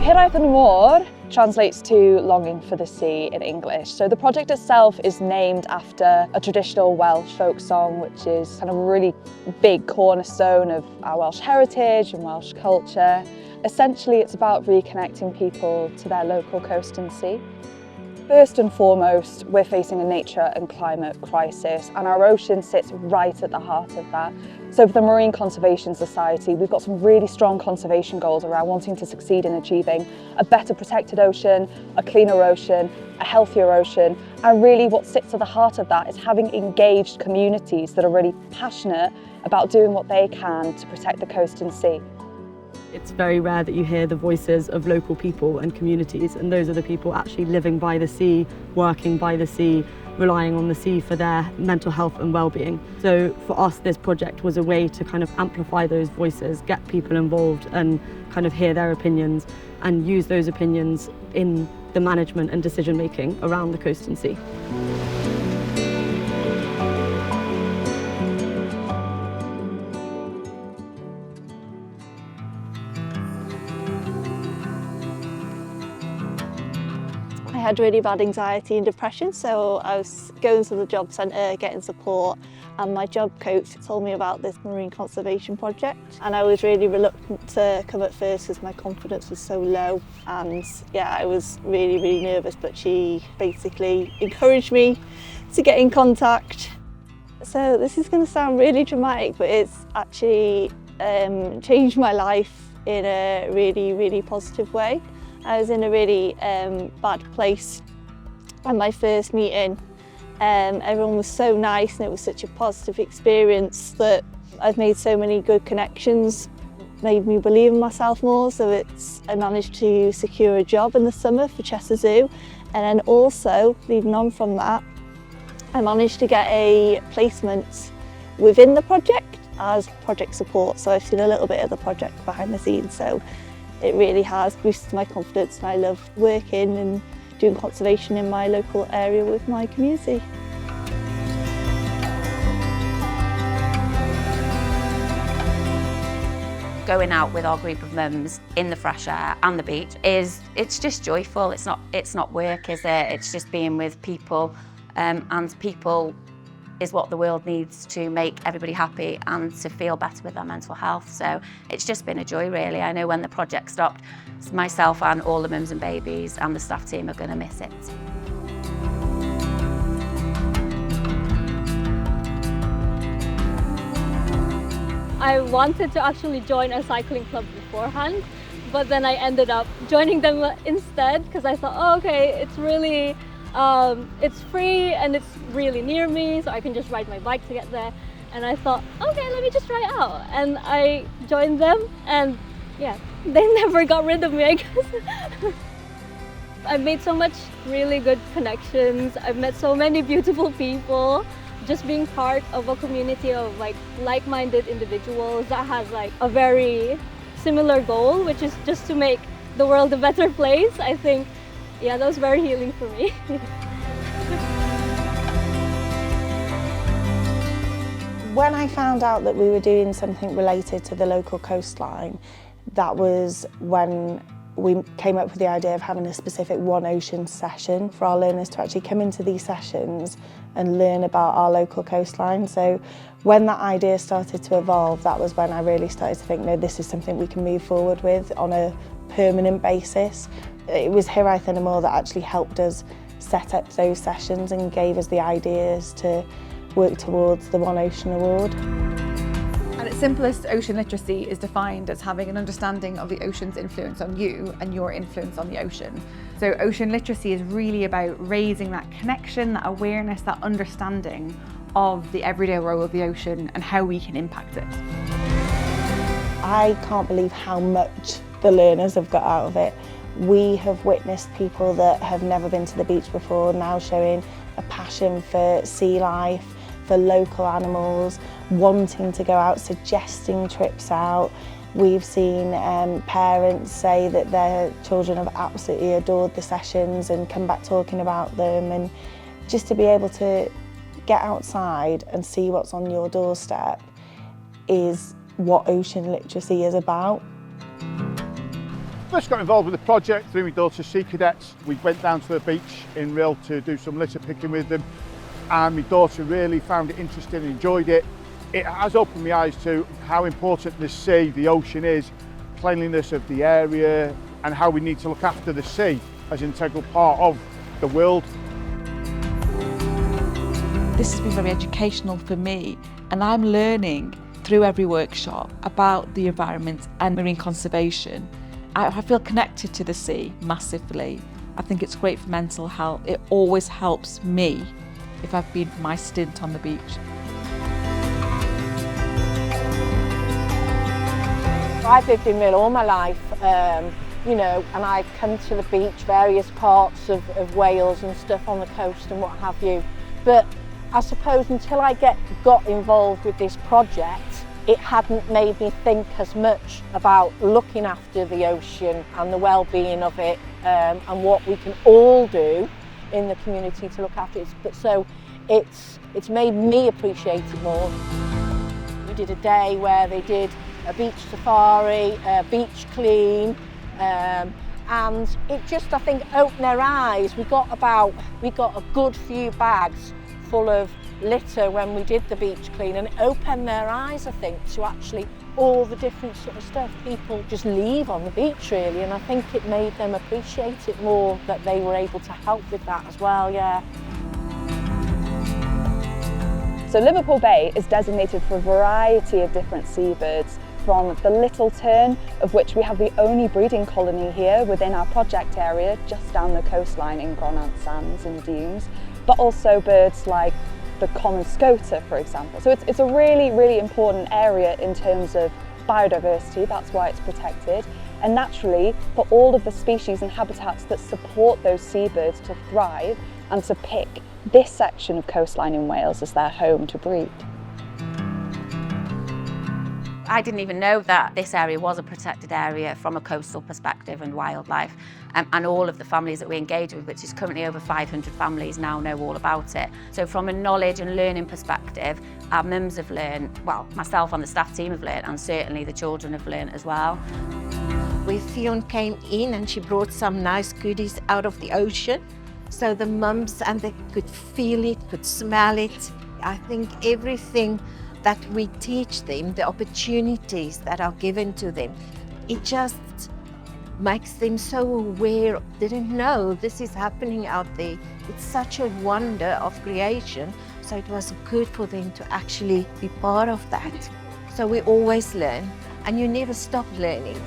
Hiraeth yn y Môr translates to longing for the sea in English. So the project itself is named after a traditional Welsh folk song, which is kind of a really big cornerstone of our Welsh heritage and Welsh culture. Essentially, it's about reconnecting people to their local coast and sea. First and foremost, we're facing a nature and climate crisis, and our ocean sits right at the heart of that. So for the Marine Conservation Society, we've got some really strong conservation goals around wanting to succeed in achieving a better protected ocean, a cleaner ocean, a healthier ocean, and really what sits at the heart of that is having engaged communities that are really passionate about doing what they can to protect the coast and sea. It's very rare that you hear the voices of local people and communities, and those are the people actually living by the sea, working by the sea, relying on the sea for their mental health and well-being. So for us, this project was a way to kind of amplify those voices, get people involved and kind of hear their opinions and use those opinions in the management and decision-making around the coast and sea. I had really bad anxiety and depression, so I was going to the job centre, getting support, and my job coach told me about this marine conservation project, and I was really reluctant to come at first because my confidence was so low, and yeah, I was really nervous, but she basically encouraged me to get in contact. So this is going to sound really dramatic, but it's actually changed my life in a really positive way. I was in a really bad place at my first meeting. Everyone was so nice and it was such a positive experience that I've made so many good connections, made me believe in myself more. So I managed to secure a job in the summer for Chester Zoo, and then also, leading on from that, I managed to get a placement within the project as project support. So I've seen a little bit of the project behind the scenes. So it really has boosted my confidence, and I love working and doing conservation in my local area with my community. Going out with our group of mums in the fresh air and the beach it's just joyful. It's not work, is it? It's just being with people, and people is what the world needs to make everybody happy and to feel better with their mental health. So it's just been a joy, really. I know when the project stopped, myself and all the mums and babies and the staff team are going to miss it. I wanted to actually join a cycling club beforehand, but then I ended up joining them instead because I thought, oh, okay, it's really it's free and it's really near me, so I can just ride my bike to get there. And I thought, okay, let me just try it out. And I joined them, and yeah, they never got rid of me, I guess. I've made so much really good connections. I've met so many beautiful people. Just being part of a community of like-minded individuals that has a very similar goal, which is just to make the world a better place. I think, yeah, that was very healing for me. When I found out that we were doing something related to the local coastline, that was when we came up with the idea of having a specific One Ocean session for our learners to actually come into these sessions and learn about our local coastline. So when that idea started to evolve, that was when I really started to think, no, this is something we can move forward with on a permanent basis. It was Hiraeth yn y Môr that actually helped us set up those sessions and gave us the ideas to work towards the One Ocean Award. At its simplest, ocean literacy is defined as having an understanding of the ocean's influence on you and your influence on the ocean. So ocean literacy is really about raising that connection, that awareness, that understanding of the everyday role of the ocean and how we can impact it. I can't believe how much the learners have got out of it. We have witnessed people that have never been to the beach before now showing a passion for sea life, for local animals, wanting to go out, suggesting trips out. We've seen parents say that their children have absolutely adored the sessions and come back talking about them, and just to be able to get outside and see what's on your doorstep is what ocean literacy is about. first got involved with the project through my daughter's Sea Cadets. We went down to the beach in Rhyl to do some litter picking with them, and my daughter really found it interesting and enjoyed it. It has opened my eyes to how important the sea, the ocean is, cleanliness of the area, and how we need to look after the sea as an integral part of the world. This has been very educational for me, and I'm learning through every workshop about the environment and marine conservation. I feel connected to the sea massively. I think it's great for mental health. It always helps me if I've been for my stint on the beach. I've lived in Rhyl all my life, you know, and I've come to the beach, various parts of Wales and stuff on the coast and what have you. But I suppose until I got involved with this project, it hadn't made me think as much about looking after the ocean and the well-being of it, and what we can all do in the community to look after it. But so it's made me appreciate it more. We did a day where they did a beach safari, a beach clean, and it just, I think, opened their eyes. We got a good few bags full of litter when we did the beach clean, and it opened their eyes, I think, to actually all the different sort of stuff people just leave on the beach, really, and I think it made them appreciate it more that they were able to help with that as well, yeah. So Liverpool Bay is designated for a variety of different seabirds, from the little tern, of which we have the only breeding colony here within our project area, just down the coastline in Gronant Sands and Dunes, but also birds like the common scoter, for example. So it's a really, really important area in terms of biodiversity, that's why it's protected. And naturally, for all of the species and habitats that support those seabirds to thrive and to pick this section of coastline in Wales as their home to breed. I didn't even know that this area was a protected area from a coastal perspective and wildlife, and all of the families that we engage with, which is currently over 500 families, now know all about it. So from a knowledge and learning perspective, our mums have learned, well, myself and the staff team have learned, and certainly the children have learned as well. When Fionn came in and she brought some nice goodies out of the ocean, so the mums and they could feel it, could smell it. I think everything that we teach them, the opportunities that are given to them, it just makes them so aware, didn't know this is happening out there. It's such a wonder of creation, so it was good for them to actually be part of that. So we always learn, and you never stop learning.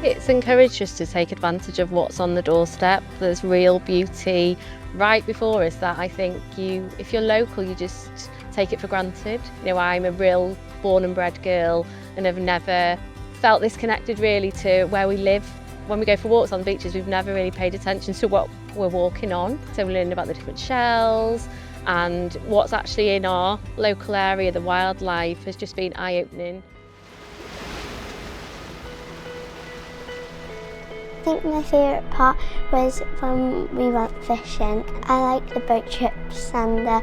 It's encouraged us to take advantage of what's on the doorstep. There's real beauty right before us that I think if you're local, you just take it for granted. You know, I'm a real born and bred girl and have never felt this connected really to where we live. When we go for walks on the beaches, we've never really paid attention to what we're walking on. So we're learning about the different shells and what's actually in our local area. The wildlife has just been eye-opening. I think my favourite part was when we went fishing. I like the boat trips and the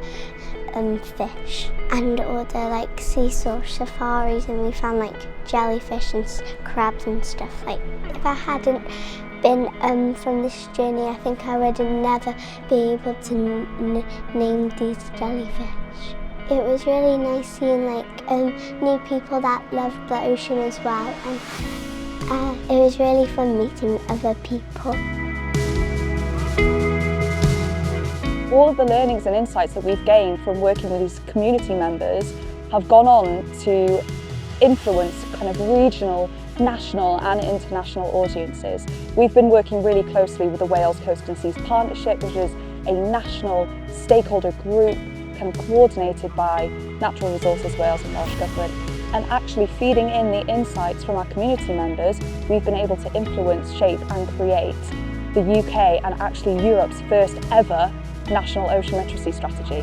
fish and all the seesaw safaris, and we found jellyfish and crabs and stuff. If I hadn't been from this journey, I think I would have never be able to name these jellyfish. It was really nice seeing new people that loved the ocean as well, and it was really fun meeting other people. All of the learnings and insights that we've gained from working with these community members have gone on to influence kind of regional, national and international audiences. We've been working really closely with the Wales Coast and Seas Partnership, which is a national stakeholder group kind of coordinated by Natural Resources Wales and Welsh Government. And actually feeding in the insights from our community members, we've been able to influence, shape and create the UK and actually Europe's first ever National Ocean Literacy Strategy.